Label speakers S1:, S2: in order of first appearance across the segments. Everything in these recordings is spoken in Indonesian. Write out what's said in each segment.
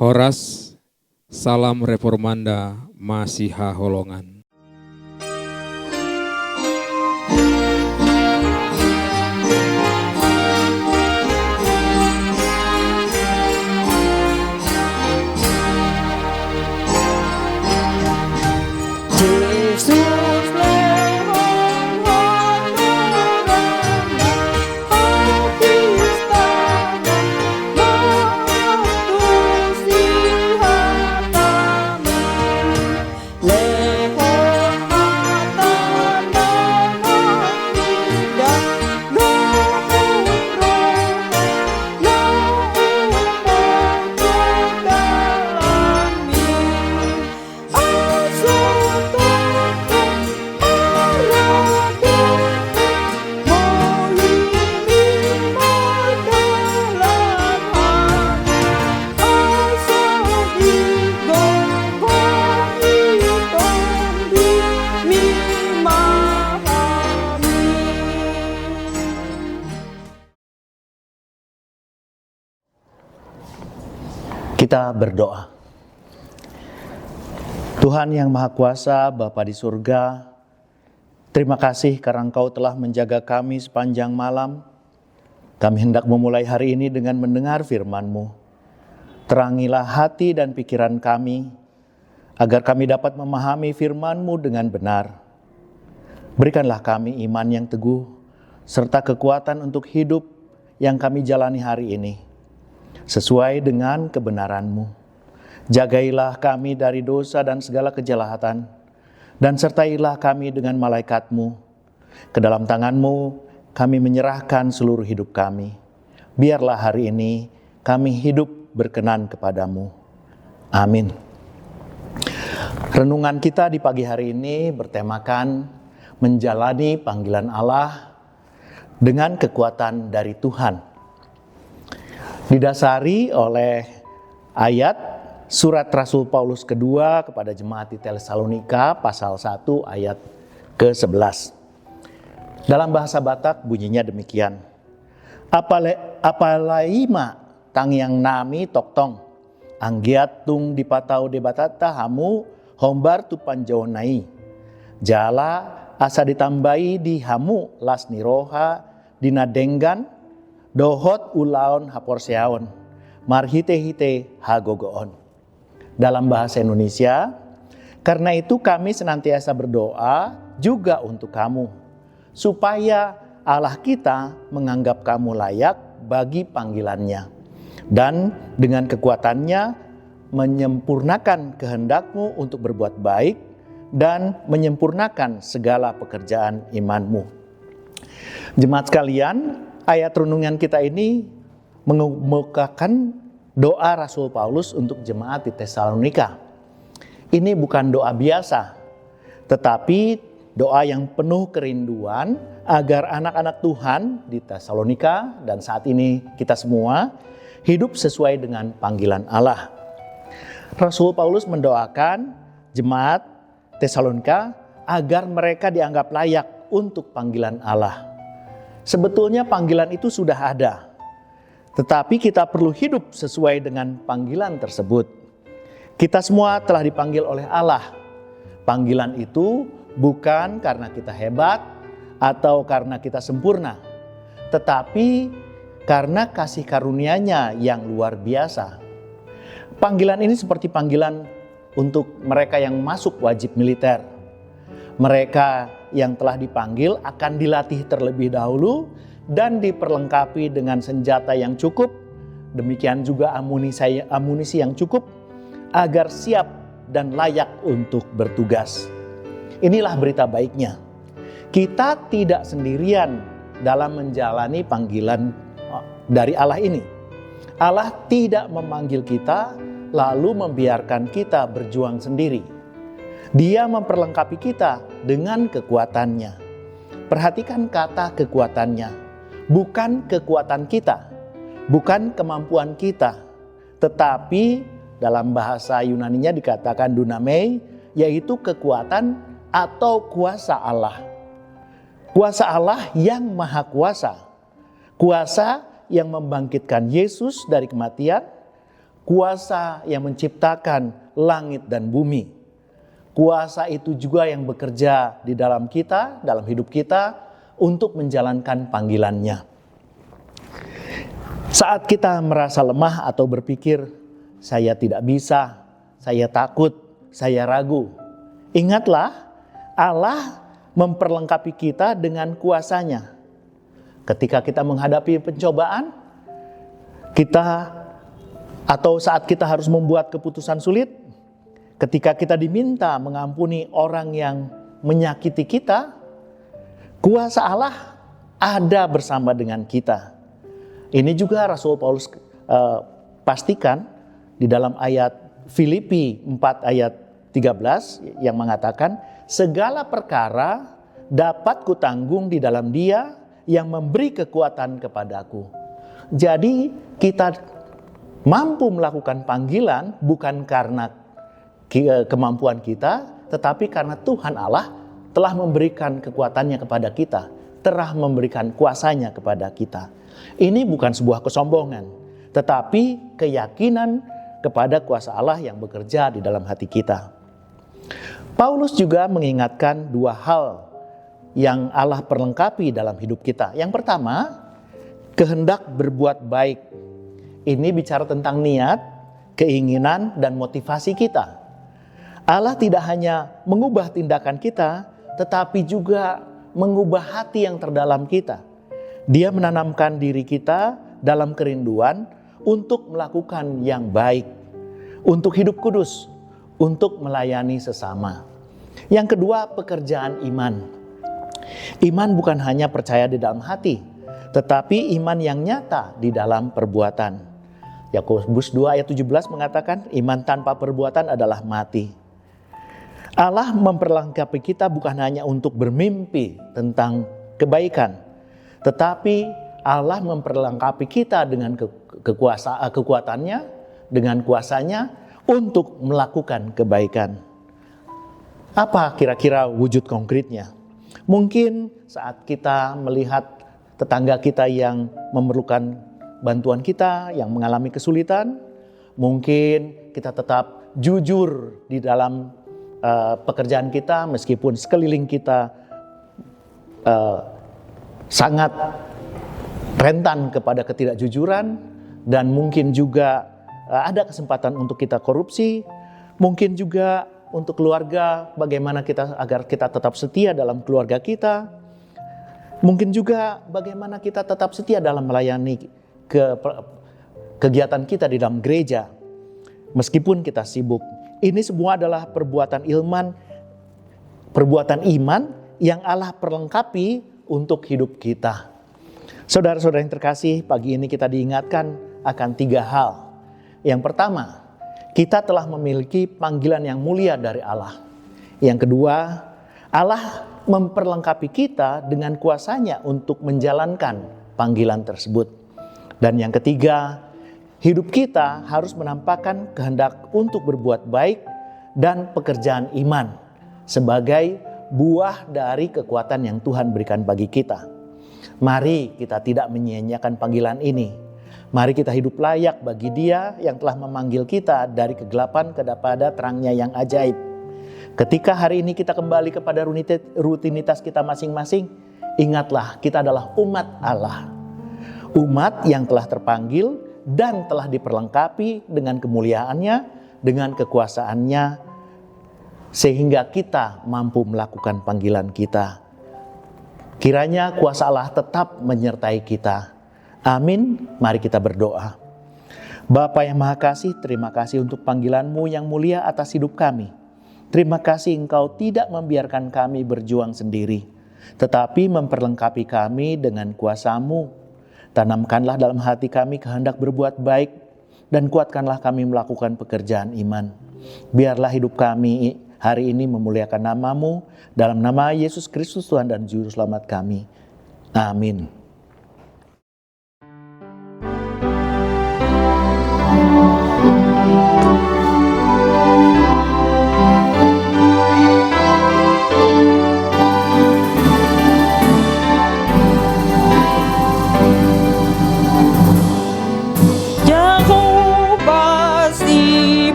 S1: Horas, salam reformanda Masiha Holongan.
S2: Kita berdoa. Tuhan yang Maha Kuasa, Bapa di surga, terima kasih karena Engkau telah menjaga kami sepanjang malam. Kami hendak memulai hari ini dengan mendengar firman-Mu. Terangilah hati dan pikiran kami, agar kami dapat memahami firman-Mu dengan benar. Berikanlah kami iman yang teguh, serta kekuatan untuk hidup yang kami jalani hari ini, sesuai dengan kebenaran-Mu. Jagailah kami dari dosa dan segala kejahatan, dan sertailah kami dengan malaikat-Mu. Ke dalam tangan-Mu kami menyerahkan seluruh hidup kami. Biarlah hari ini kami hidup berkenan kepadamu. Amin. Renungan kita di pagi hari ini bertemakan menjalani panggilan Allah dengan kekuatan dari Tuhan. Didasari oleh ayat surat Rasul Paulus kedua kepada jemaat di Tesalonika pasal 1 ayat ke-11. Dalam bahasa Batak bunyinya demikian. Apalaima tang yang nami toktong anggiat tung dipatau debatata hamu hombar tu panjaonai. Jala asa ditambahi di hamu las niroha dinadenggan dohot ulaon haporseaon, marhite-hite hagogoon. Dalam bahasa Indonesia, karena itu kami senantiasa berdoa juga untuk kamu, supaya Allah kita menganggap kamu layak bagi panggilannya, dan dengan kekuatannya menyempurnakan kehendak-Mu untuk berbuat baik, dan menyempurnakan segala pekerjaan iman-Mu. Jemaat sekalian, ayat renungan kita ini mengemukakan doa Rasul Paulus untuk jemaat di Tesalonika. Ini bukan doa biasa, tetapi doa yang penuh kerinduan agar anak-anak Tuhan di Tesalonika dan saat ini kita semua hidup sesuai dengan panggilan Allah. Rasul Paulus mendoakan jemaat Tesalonika agar mereka dianggap layak untuk panggilan Allah. Sebetulnya panggilan itu sudah ada, tetapi kita perlu hidup sesuai dengan panggilan tersebut. Kita semua telah dipanggil oleh Allah. Panggilan itu bukan karena kita hebat atau karena kita sempurna, tetapi karena kasih karunia-Nya yang luar biasa. Panggilan ini seperti panggilan untuk mereka yang masuk wajib militer. Mereka yang telah dipanggil akan dilatih terlebih dahulu dan diperlengkapi dengan senjata yang cukup, demikian juga amunisi yang cukup agar siap dan layak untuk bertugas. Inilah berita baiknya. Kita tidak sendirian dalam menjalani panggilan dari Allah ini. Allah tidak memanggil kita lalu membiarkan kita berjuang sendiri. Dia memperlengkapi kita dengan kekuatannya. Perhatikan kata kekuatannya. Bukan kekuatan kita, bukan kemampuan kita, tetapi dalam bahasa Yunaninya dikatakan dunamei, yaitu kekuatan atau kuasa Allah. Kuasa Allah yang maha kuasa. Kuasa yang membangkitkan Yesus dari kematian. kuasa yang menciptakan langit dan bumi. Kuasa itu juga yang bekerja di dalam kita, dalam hidup kita, untuk menjalankan panggilannya. Saat kita merasa lemah atau berpikir, saya tidak bisa, saya takut, saya ragu, ingatlah Allah memperlengkapi kita dengan kuasanya. Ketika kita menghadapi pencobaan, atau saat kita harus membuat keputusan sulit, ketika kita diminta mengampuni orang yang menyakiti kita, kuasa Allah ada bersama dengan kita. Ini juga Rasul Paulus pastikan di dalam ayat Filipi 4 ayat 13 yang mengatakan, segala perkara dapat kutanggung di dalam Dia yang memberi kekuatan kepadaku. Jadi kita mampu melakukan panggilan bukan karena kemampuan kita, tetapi karena Tuhan Allah telah memberikan kekuatannya kepada kita, telah memberikan kuasanya kepada kita. Ini bukan sebuah kesombongan, tetapi keyakinan kepada kuasa Allah yang bekerja di dalam hati kita. Paulus juga mengingatkan dua hal yang Allah perlengkapi dalam hidup kita. Yang pertama, kehendak berbuat baik. Ini bicara tentang niat, keinginan, dan motivasi kita. Allah tidak hanya mengubah tindakan kita, tetapi juga mengubah hati yang terdalam kita. Dia menanamkan diri kita dalam kerinduan untuk melakukan yang baik, untuk hidup kudus, untuk melayani sesama. Yang kedua, pekerjaan iman. Iman bukan hanya percaya di dalam hati, tetapi iman yang nyata di dalam perbuatan. Yakobus 2 ayat 17 mengatakan, iman tanpa perbuatan adalah mati. Allah memperlengkapi kita bukan hanya untuk bermimpi tentang kebaikan, tetapi Allah memperlengkapi kita dengan kekuatannya, dengan kuasanya untuk melakukan kebaikan. Apa kira-kira wujud konkretnya? Mungkin saat kita melihat tetangga kita yang memerlukan bantuan kita, yang mengalami kesulitan, mungkin kita tetap jujur di dalam pekerjaan kita, meskipun sekeliling kita sangat rentan kepada ketidakjujuran, dan mungkin juga ada kesempatan untuk kita korupsi. Mungkin juga untuk keluarga, bagaimana agar kita tetap setia dalam keluarga kita. Mungkin juga bagaimana kita tetap setia dalam melayani kegiatan kita di dalam gereja, meskipun kita sibuk. Ini semua adalah perbuatan iman yang Allah perlengkapi untuk hidup kita. Saudara-saudara yang terkasih, pagi ini kita diingatkan akan 3 hal. Yang pertama, kita telah memiliki panggilan yang mulia dari Allah. Yang kedua, Allah memperlengkapi kita dengan kuasanya untuk menjalankan panggilan tersebut. Dan yang ketiga, hidup kita harus menampakkan kehendak untuk berbuat baik dan pekerjaan iman sebagai buah dari kekuatan yang Tuhan berikan bagi kita. Mari kita tidak menyia-nyiakan panggilan ini. Mari kita hidup layak bagi Dia yang telah memanggil kita dari kegelapan kepada terangnya yang ajaib. Ketika hari ini kita kembali kepada rutinitas kita masing-masing, ingatlah kita adalah umat Allah. Umat yang telah terpanggil dan telah diperlengkapi dengan kemuliaannya, dengan kekuasaannya, sehingga kita mampu melakukan panggilan kita. Kiranya kuasa Allah tetap menyertai kita. Amin. Mari kita berdoa. Bapa yang Maha Kasih, terima kasih untuk panggilan-Mu yang mulia atas hidup kami. Terima kasih Engkau tidak membiarkan kami berjuang sendiri, tetapi memperlengkapi kami dengan kuasa-Mu. Tanamkanlah dalam hati kami kehendak berbuat baik, dan kuatkanlah kami melakukan pekerjaan iman. Biarlah hidup kami hari ini memuliakan nama-Mu, dalam nama Yesus Kristus Tuhan dan Juru Selamat kami. Amin.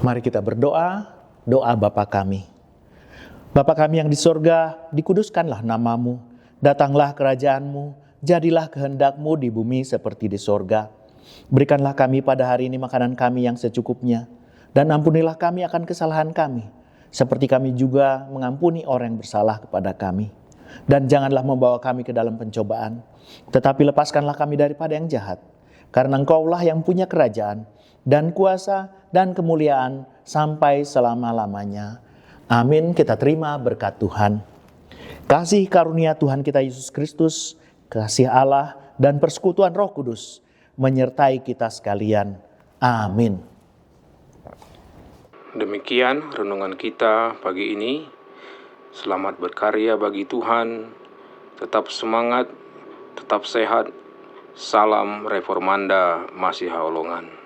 S2: Mari kita berdoa, doa Bapa kami. Bapa kami yang di sorga, dikuduskanlah namamu, datanglah kerajaanmu, jadilah kehendak-Mu di bumi seperti di sorga. Berikanlah kami pada hari ini makanan kami yang secukupnya, dan ampunilah kami akan kesalahan kami, seperti kami juga mengampuni orang yang bersalah kepada kami. Dan janganlah membawa kami ke dalam pencobaan, tetapi lepaskanlah kami daripada yang jahat. Karena Engkaulah yang punya kerajaan, dan kuasa, dan kemuliaan, sampai selama-lamanya. Amin. Kita terima berkat Tuhan. Kasih karunia Tuhan kita Yesus Kristus, kasih Allah, dan persekutuan Roh Kudus menyertai kita sekalian. Amin.
S1: Demikian renungan kita pagi ini. Selamat berkarya bagi Tuhan. Tetap semangat, tetap sehat. Salam Reformanda Masiha Holongan.